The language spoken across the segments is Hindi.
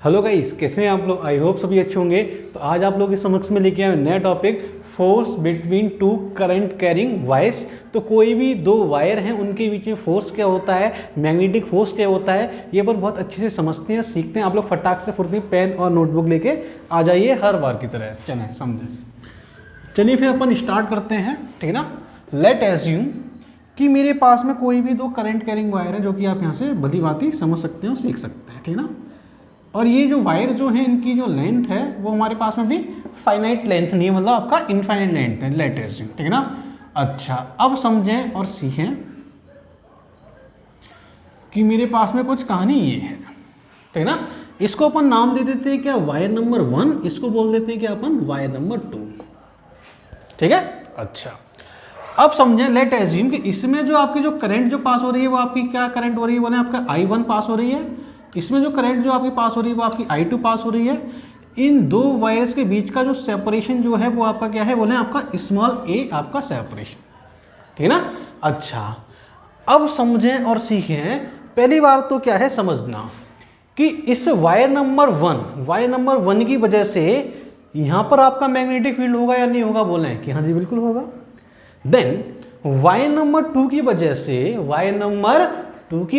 हेलो गाइस, कैसे हैं आप लोग। आई होप सभी अच्छे होंगे। तो आज आप लोगों के समक्ष में लेके आए नया topic, force between two current carrying wires. तो कोई भी दो वायर हैं उनके बीच में फोर्स क्या होता है, मैग्नेटिक फोर्स क्या होता है, ये अपन बहुत अच्छे से समझते हैं, सीखते हैं। आप लोग फटाक से फुर्ती पेन और नोटबुक लेके आ जाइए हर बार की तरह। चलें समझे, चलिए फिर अपन स्टार्ट करते हैं, ठीक है ना। लेट एज्यूम कि मेरे पास में कोई भी दो करंट कैरिंग वायर है, जो कि आप यहाँ से भली भांति समझ सकते हो, सीख सकते हैं, ठीक है ना। और ये जो वायर जो है, इनकी जो लेंथ है वो हमारे पास में भी फाइनाइट लेंथ नहीं है, मतलब आपका इनफाइनाइट लेंथ है, लेट एज्यूम, ठीक है ना। अच्छा, अब समझें और सीखें कि मेरे पास में कुछ कहानी ये है, ठीक है ना। इसको अपन नाम दे देते हैं क्या, वायर नंबर 1। इसको बोल देते हैं क्या अपन, वायर नंबर 2, ठीक है। अच्छा, अब समझें, लेट एज्यूम कि इसमें जो आपकी जो करंट जो पास हो रही है वो आपकी क्या करंट हो रही है, बोले आपका I1 पास हो रही है। इसमें जो करंट जो आपकी पास हो रही है वो आपकी I2 पास हो रही है। इन दो वायर्स के बीच का जो सेपरेशन जो है वो आपका क्या है, बोले आपका स्मॉल a आपका सेपरेशन, ठीक है ना। अच्छा, अब समझें और सीखें। पहली बार तो क्या है समझना कि इस वायर नंबर 1 की वजह से यहां पर आपका मैग्नेटिक फील्ड होगा या नहीं होगा, बोले कि हाँ जी बिल्कुल होगा। देन वायर नंबर 2 की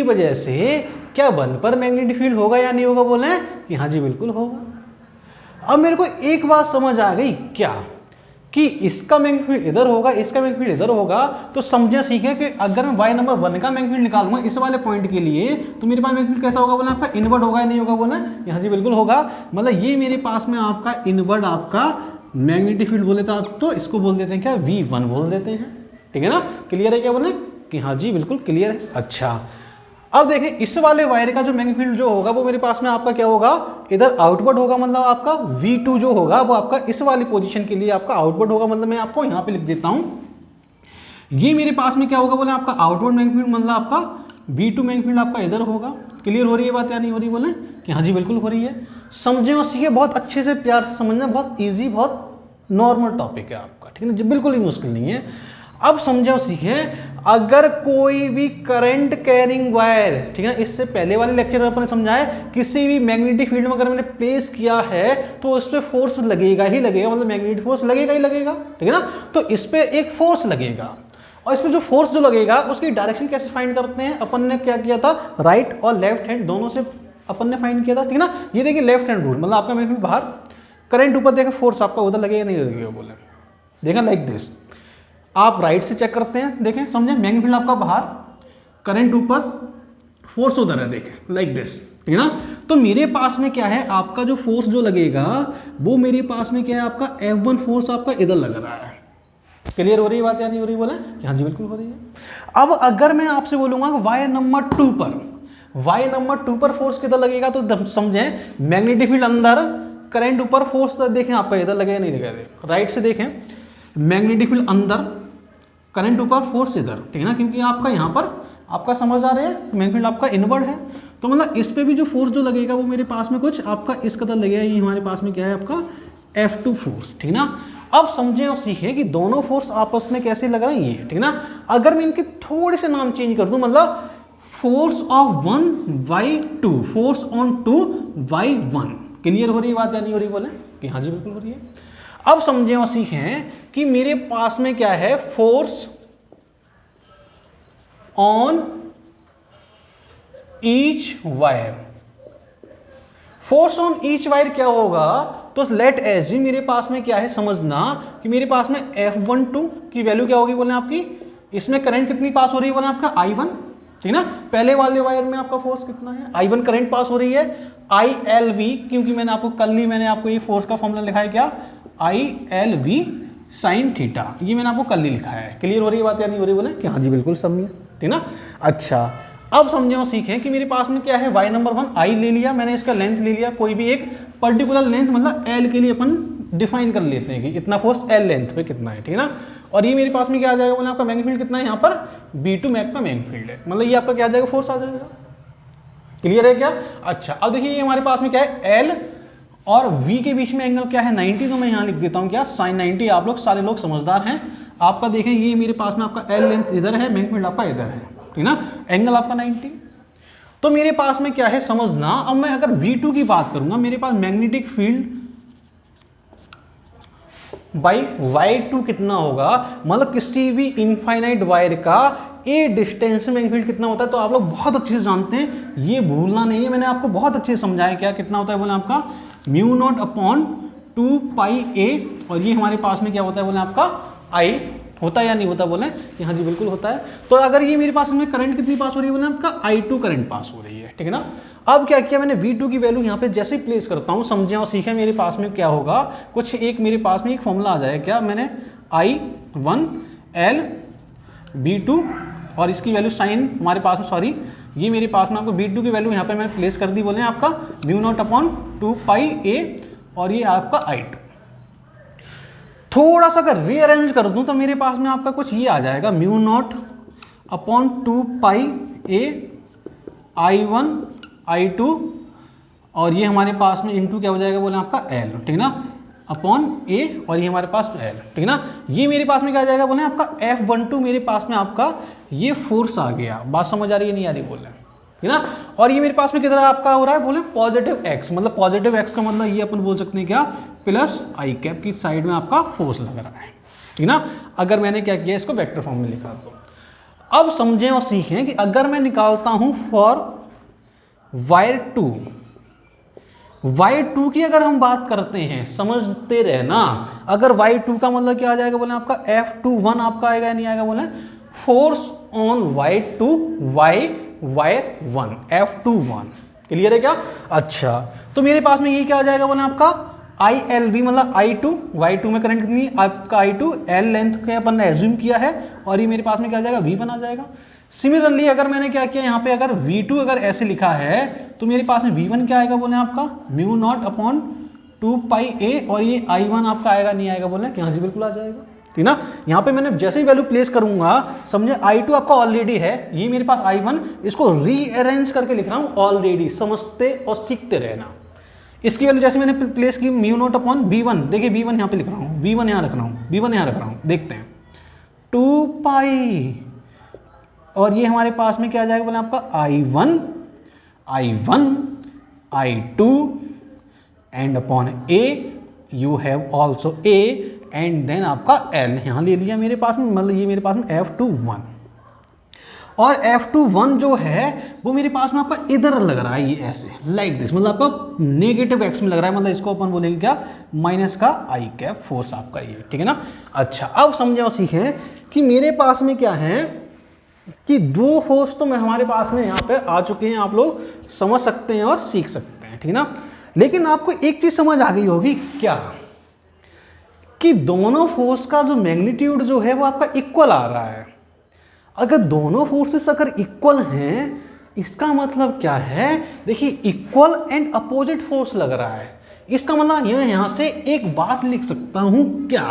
वजह से क्या 1 पर मैग्नेटिक फील्ड होगा या नहीं होगा, बोले कि हाँ जी बिल्कुल होगा। अब मेरे को एक बात समझ आ गई क्या, कि इसका मैग्नेटिक फील्ड इधर होगा, इसका मैग्नेटिक फील्ड इधर होगा। तो समझे सीखे कि अगर मैं वायर नंबर 1 का मैग्नेटिक फील्ड निकालूंगा इस वाले पॉइंट के लिए, तो मेरे पास मैग्नेटिक फील्ड कैसा होगा, बोला आपका इनवर्ड होगा या नहीं होगा, बोला हाँ जी बिल्कुल होगा। मतलब ये मेरे पास में आपका इनवर्ड आपका मैग्नेटिक फील्ड बोले तो इसको बोल देते हैं क्या, V1 बोल देते हैं, ठीक है ना। क्लियर है क्या, बोले कि हाँ जी बिल्कुल क्लियर है। अच्छा, अब देखें इस वाले वायर का जो मैग्नेटिक फील्ड जो होगा वो मेरे पास में आपका क्या होगा, इधर आउटवर्ड होगा। मतलब आपका V2 जो होगा वो आपका इस वाली पोजीशन के लिए आपका आउटवर्ड होगा। मतलब मैं आपको यहाँ पे लिख देता हूँ, ये मेरे पास में क्या होगा, बोले आपका आउटवर्ड मैग्नेटिक फील्ड, मतलब आपका V2 मैग्नेटिक फील्ड आपका इधर होगा। क्लियर हो रही है बात या नहीं हो रही, बोले कि हाँ जी बिल्कुल हो रही है। समझे और सीखे, बहुत अच्छे से प्यार से समझना, बहुत ईजी बहुत नॉर्मल टॉपिक है आपका, ठीक है ना, बिल्कुल ही मुश्किल नहीं है। अब समझे और सीखे, अगर कोई भी करंट कैरिंग वायर, ठीक है, इससे पहले वाले लेक्चर में अपने समझाया, किसी भी मैग्नेटिक फील्ड में अगर मैंने प्लेस किया है तो उस पर फोर्स लगेगा ही लगेगा, मतलब मैग्नेटिक फोर्स लगेगा ही लगेगा, ठीक है ना। तो इस पर एक फोर्स लगेगा, और इसमें जो फोर्स जो लगेगा उसकी डायरेक्शन कैसे फाइंड करते हैं, अपन ने क्या किया था, राइट और लेफ्ट हैंड दोनों से अपन ने फाइंड किया था, ठीक है ना। ये देखिए लेफ्ट हैंड रूल, मतलब आपका मैग्नेटिक बाहर, करंट ऊपर, देखा फोर्स आपका उधर लगेगा नहीं लगेगा, बोले देखा लाइक दिस। आप राइट से चेक करते हैं, देखें समझे, मैग्नेटिक फील्ड आपका बाहर, करंट ऊपर, फोर्स उधर है, देखें लाइक दिस, ठीक है ना। तो मेरे पास में क्या है, आपका जो फोर्स जो लगेगा वो मेरे पास में क्या है, आपका F1 फोर्स आपका इधर लग रहा है। क्लियर हो रही है बात या नहीं हो रही, बोले कि हाँ जी बिल्कुल हो रही है। अब अगर मैं आपसे बोलूंगा वायर नंबर 2 पर फोर्स किधर लगेगा, तो समझे मैग्नेटिक फील्ड अंदर, करंट ऊपर, फोर्स देखें आपका इधर लगेगा नहीं लगेगा। राइट से देखें, मैग्नेटिक फील्ड अंदर, करंट ऊपर, फोर्स इधर, ठीक है ना, क्योंकि आपका यहाँ पर आपका समझ आ रहा है मैग्नेटिक फील्ड आपका इनवर्ड है। तो मतलब इस पे भी जो फोर्स जो लगेगा वो मेरे पास में कुछ आपका इस कदर लगेगा। ये हमारे पास में क्या है, आपका F2 फोर्स, ठीक है ना। अब समझें और सीखें कि दोनों फोर्स आपस में कैसे लग रहे हैं, ये ठीक है ना। अगर मैं इनके थोड़े से नाम चेंज कर दूं, मतलब force of 1/2, force on 2/1। Clear हो रही है बात या नहीं हो रही, बोले कि हाँ जी बिल्कुल हो रही है। अब समझें और सीखें कि मेरे पास में क्या है, force on each wire. Force on each wire क्या होगा, तो लेट एज्यूम मेरे पास में क्या है, समझना कि मेरे पास में F12 की वैल्यू क्या होगी, बोले आपकी, इसमें करंट कितनी पास हो रही है, बोले आपका I1, ठीक है ना। पहले वाले वायर में आपका फोर्स कितना है, I1 करंट पास हो रही है, ILV, क्योंकि मैंने आपको कल ही मैंने आपको ये फोर्स का फॉर्मूला लिखा है क्या, ILV साइन थीटा, ये मैंने आपको कल ही लिखा है। क्लियर हो रही है बात या नहीं हो रही, बोले कि हाँ जी बिल्कुल समझिए, ठीक ना। अच्छा, अब समझे और सीखें कि मेरे पास में क्या है, वायर नंबर 1 I ले लिया मैंने, इसका लेंथ ले लिया, कोई भी एक पर्टिकुलर लेंथ, मतलब L के लिए अपन डिफाइन कर लेते हैं कि इतना फोर्स L लेंथ पे कितना है, ठीक है ना। और ये मेरे पास में क्या आ जाएगा, बोले आपका मैग्नेटिक फील्ड कितना है, यहाँ पर V2 मैग का मैग्नेटिक फील्ड है, मतलब ये आपका क्या आ जाएगा, फोर्स आ जाएगा। क्लियर है क्या। अच्छा, अब देखिए ये हमारे पास में क्या है, L और V के बीच में एंगल क्या है, 90। तो मैं यहाँ लिख देता हूँ क्या, sin 90। आप लोग सारे लोग समझदार हैं। आपका देखें ये मेरे पास में आपका L लेंथ इधर है, मैग्नेटिक फील्ड आपका इधर है, ठीक ना, एंगल आपका 90। तो मेरे पास में क्या है समझना, अब मैं अगर V2 की बात करूंगा, मेरे पास मैग्नेटिक फील्ड बाई Y2 कितना होगा, मतलब किसी भी इनफाइनाइट वायर का ए डिस्टेंस में फील्ड कितना होता है, तो आप लोग बहुत अच्छे से जानते हैं, ये भूलना नहीं है, मैंने आपको बहुत अच्छे से समझाया क्या कितना होता है बोले आपका म्यू नॉट अपॉन 2 पाई ए, और ये हमारे पास में क्या होता है बोले आपका आई होता है या नहीं होता, बोले कि हाँ जी बिल्कुल होता है। तो अगर ये मेरे पास में करंट कितनी पास हो रही है बोले आपका I2 करंट पास हो रही है, ठीक है ना। अब क्या किया मैंने, V2 की वैल्यू यहाँ पे जैसे ही प्लेस करता हूँ, समझे और सीखे, मेरे पास में क्या होगा, कुछ एक मेरे पास में एक फॉर्मूला आ जाएगा, क्या मैंने I1 L V2 और इसकी वैल्यू साइन हमारे पास में, सॉरी ये मेरे पास में आपको V2 की वैल्यू यहाँ पे मैं प्लेस कर दी, बोले आपका म्यू नॉट अपॉन 2 पाई ए, और ये आपका I2। थोड़ा सा अगर रीअरेंज कर दूं तो मेरे पास में आपका कुछ ये आ जाएगा, म्यू नॉट अपॉन 2 पाई ए I1 I2, और ये हमारे पास में इनटू क्या हो जाएगा बोले आपका L, ठीक ना, अपॉन ए, और ये हमारे पास L, ठीक ना। ये मेरे पास में क्या आ जाएगा बोले आपका F12, मेरे पास में आपका ये फोर्स आ गया, बात समझ आ रही है नहीं आ रही बोले, ठीक ना। और ये मेरे पास में कितना आपका हो रहा है बोले पॉजिटिव x, मतलब पॉजिटिव x का मतलब ये अपन बोल सकते हैं क्या, प्लस आई कैप की साइड में आपका फोर्स लग रहा है, ठीक ना। अगर मैंने क्या किया, इसको वेक्टर फॉर्म में लिखा, तो अब समझें और सीखें कि अगर मैं निकालता हूं फॉर वायर 2 की अगर हम बात करते हैं, समझते रहना, अगर Y2 का मतलब क्या आ जाएगा बोले आपका F21 आपका आएगा या नहीं आएगा बोले, force on Y2 wire 1 F21, clear है क्या। अच्छा तो मेरे पास में ये क्या आ जाएगा बोले आपका ILV, मतलब I2 Y2 में करंट कितनी आपका I2 L लेंथ के अपन ने एज्यूम किया है, और ये मेरे पास में क्या आ जाएगा V1 आ जाएगा। सिमिलरली अगर मैंने क्या किया यहाँ पे, अगर V2 अगर ऐसे लिखा है तो मेरे पास में V1 क्या आएगा बोले आपका म्यू नॉट अपॉन 2 पाई ए, और ये I1 आपका आएगा नहीं आएगा बोले कि हाँ जी बिल्कुल आ जाएगा, ठीक ना। यहाँ पे मैंने जैसे ही वैल्यू प्लेस करूंगा, समझे I2 आपका ऑलरेडी है, ये मेरे पास I1, इसको रीअरेंज करके लिख रहा हूँ ऑलरेडी, समझते और सीखते रहना। इसकी वैल्यू जैसे मैंने प्लेस की म्यू नॉट अपॉन V1, देखिए V1 यहाँ पे लिख रहा हूँ, V1 यहाँ रख रहा हूँ, V1 यहाँ रख रहा हूँ, देखते हैं 2 पाई, और ये हमारे पास में क्या आ जाएगा बोले आपका I1 I2 and upon A, you have also A, and then आपका L यहाँ ले लिया मेरे पास में, मतलब ये मेरे पास में F21, और F21 जो है वो मेरे पास में आपका इधर लग रहा है, ये ऐसे लाइक दिस, मतलब आपका नेगेटिव एक्स में लग रहा है, मतलब इसको अपन बोलेंगे क्या, माइनस का आई कैप फोर्स आपका ये, ठीक है ना। अच्छा अब समझे और सीखें कि मेरे पास में क्या है कि दो फोर्स तो मैं हमारे पास में यहाँ पे आ चुके हैं, आप लोग समझ सकते हैं और सीख सकते हैं, ठीक है ना। लेकिन आपको एक चीज समझ आ गई होगी क्या, कि दोनों फोर्स का जो मैग्नीट्यूड जो है वो आपका इक्वल आ रहा है। अगर दोनों फोर्सेस अगर इक्वल हैं, इसका मतलब क्या है, देखिए इक्वल एंड अपोजिट फोर्स लग रहा है, इसका मतलब यहां से एक बात लिख सकता हूं क्या,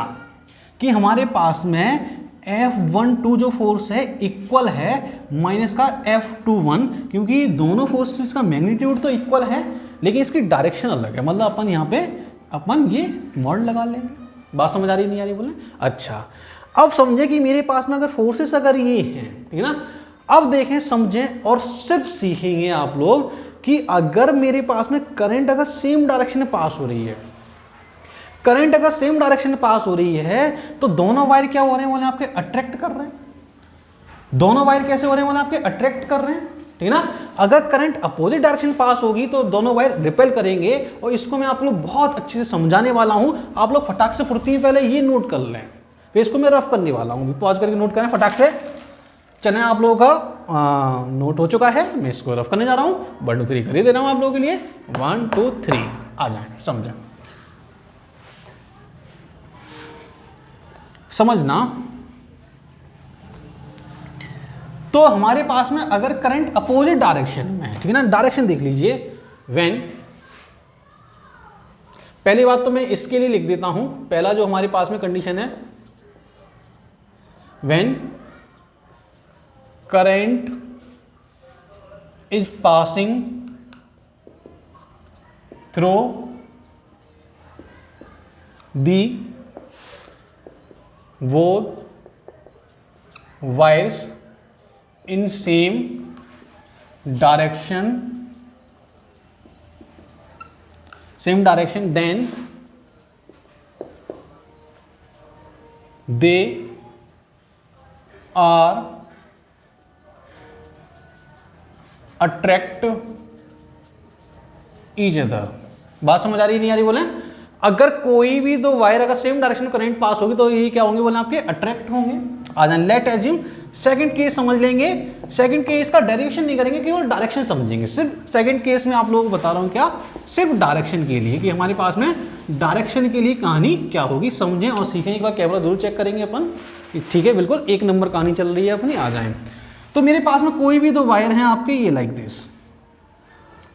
कि हमारे पास में F12 जो फोर्स है इक्वल है माइनस का F21, क्योंकि दोनों फोर्सेस का मैग्नीट्यूड तो इक्वल है लेकिन इसकी डायरेक्शन अलग है, मतलब अपन यहाँ पे अपन ये मॉड लगा लेंगे। बात समझ आ रही नहीं आ रही बोले। अच्छा अब समझे कि मेरे पास में अगर फोर्सेस अगर ये हैं, ठीक है ना। अब देखें समझें और सिर्फ सीखेंगे आप लोग कि अगर मेरे पास में करंट अगर सेम डायरेक्शन में पास हो रही है, करंट अगर सेम डायरेक्शन में पास हो रही है तो दोनों वायर क्या हो रहे हैं बोले आपके अट्रैक्ट कर रहे हैं। दोनों वायर कैसे हो रहे हैं बोले आपके अट्रैक्ट कर रहे हैं, ठीक है ना। अगर करंट अपोजिट डायरेक्शन पास होगी तो दोनों वायर रिपेल करेंगे, और इसको मैं आप लोग बहुत अच्छे से समझाने वाला हूं, आप लोग फटाक से फुर्ती में पहले ये नोट कर लें, फिर इसको मैं रफ करने वाला हूँ, पॉज करके नोट करें फटाक से। चलें आप लोगों का नोट हो चुका है, मैं इसको रफ करने जा रहा हूँ, 1 2 3 कर ही दे रहा हूँ आप लोगों के लिए, 1 2 3 आ जाए, समझें समझना। तो हमारे पास में अगर करंट अपोजिट डायरेक्शन में है, ठीक है ना, डायरेक्शन देख लीजिए, व्हेन, पहली बात तो मैं इसके लिए लिख देता हूं, पहला जो हमारे पास में कंडीशन है, when current is passing through the both wires in same direction, same direction, then they are attract each other. बात समझ आ रही नहीं आ रही बोले? अगर कोई भी दो वायर अगर सेम डायरेक्शन में करंट पास होगी तो ये क्या होंगे बोले आपके अट्रैक्ट होंगे। आ जाए लेट एज्यूम सेकंड केस समझ लेंगे। सेकंड केस का डेरिवेशन नहीं करेंगे, केवल डायरेक्शन समझेंगे। सिर्फ सेकंड केस में आप लोगों को बता रहा हूं क्या, सिर्फ डायरेक्शन के लिए, कि हमारे पास में डायरेक्शन के लिए कहानी क्या होगी, समझें और सीखें। एक बार कैमरा जरूर चेक करेंगे अपन, ठीक है, बिल्कुल 1 नंबर कहानी चल रही है अपनी। आ जाए तो मेरे पास में कोई भी दो वायर हैं आपके, ये लाइक दिस,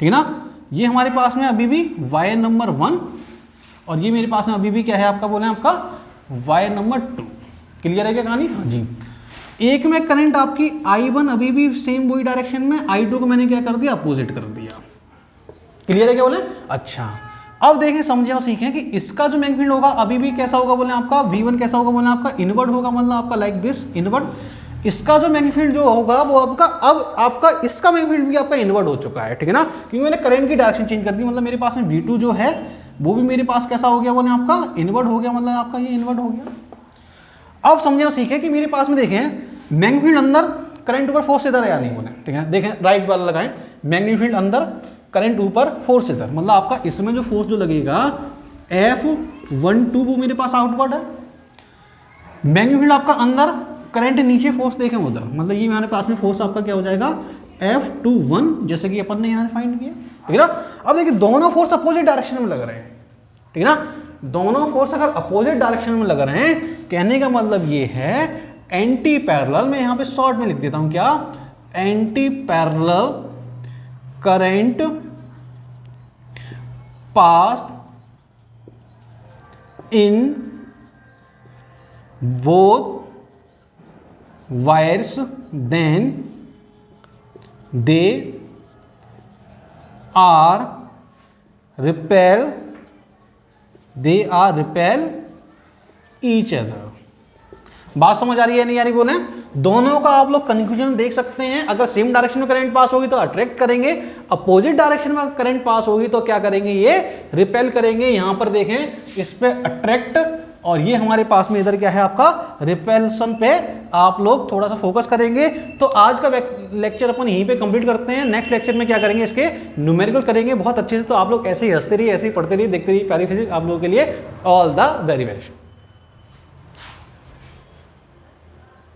ठीक है ना। ये हमारे पास में अभी भी वायर नंबर 1 और ये मेरे पास में अभी भी क्या है आपका बोले आपका वायर नंबर 2। क्लियर है क्या कहानी? हाँ जी। एक में करंट आपकी I1 अभी भी सेम वही डायरेक्शन में, I2 को मैंने क्या कर दिया, अपोजिट कर दिया। क्लियर है क्या बोले? अच्छा, अब देखें समझे और सीखें कि इसका जो मैग्नेटिक फील्ड होगा अभी भी कैसा होगा बोले आपका V1 कैसा होगा बोले आपका इनवर्ड होगा, मतलब आपका लाइक दिस इनवर्ड। इसका जो मैग्नेटिक फील्ड जो होगा वो आपका अब आपका इसका मैग्नेटिक फील्ड भी आपका इनवर्ड हो चुका है, ठीक है ना, क्योंकि मैंने करंट की डायरेक्शन चेंज कर दी। मतलब मेरे पास में V2 जो है वो भी मेरे पास कैसा हो गया बोले आपका इनवर्ड हो गया, मतलब आपका ये इनवर्ड हो गया। अब समझे और सीखें कि मेरे पास में देखें मैग्नेटिक फील्ड अंदर, करंट ऊपर, फोर्स इधर है या नहीं बोले, ठीक है। देखें राइट वाला लगाएं, मैग्नेटिक फील्ड अंदर, करंट ऊपर, फोर्स इधर, मतलब आपका इसमें जो फोर्स जो लगेगा F12 वो मेरे पास आउटवर्ड है। मैग्नेटिक फील्ड आपका अंदर, करंट नीचे, फोर्स देखें उधर, मतलब ये हमारे पास में फोर्स आपका क्या हो जाएगा F21, जैसे कि अपन ने यहाँ फाइंड किया, ठीक है ना। अब देखिए दोनों फोर्स अपोजिट डायरेक्शन में लग रहे हैं, ठीक है ना। दोनों फोर्स अगर अपोजिट डायरेक्शन में लग रहे हैं, कहने का मतलब ये है एंटी पैरेलल, मैं यहाँ पे शॉर्ट में लिख देता हूं क्या, anti parallel current pass in both wires then they are repel each other. बात समझ आ रही है नहीं आ रही बोले? दोनों का आप लोग कंफ्यूजन देख सकते हैं। अगर सेम डायरेक्शन में करंट पास होगी तो अट्रैक्ट करेंगे, अपोजिट डायरेक्शन में करंट पास होगी तो क्या करेंगे, ये रिपेल करेंगे। यहां पर देखें इस पे अट्रैक्ट और ये हमारे पास में इधर क्या है आपका रिपेल्सन पे आप लोग थोड़ा सा फोकस करेंगे। तो आज का लेक्चर अपन यहीं पे कंप्लीट करते हैं। नेक्स्ट लेक्चर में क्या करेंगे, इसके न्यूमेरिकल करेंगे बहुत अच्छे से। तो आप लोग ऐसे ही हंसते रहिए, ऐसे ही पढ़ते रहिए, देखते रहिए प्यारी फिजिक्स आप लोगों के लिए। All the very best.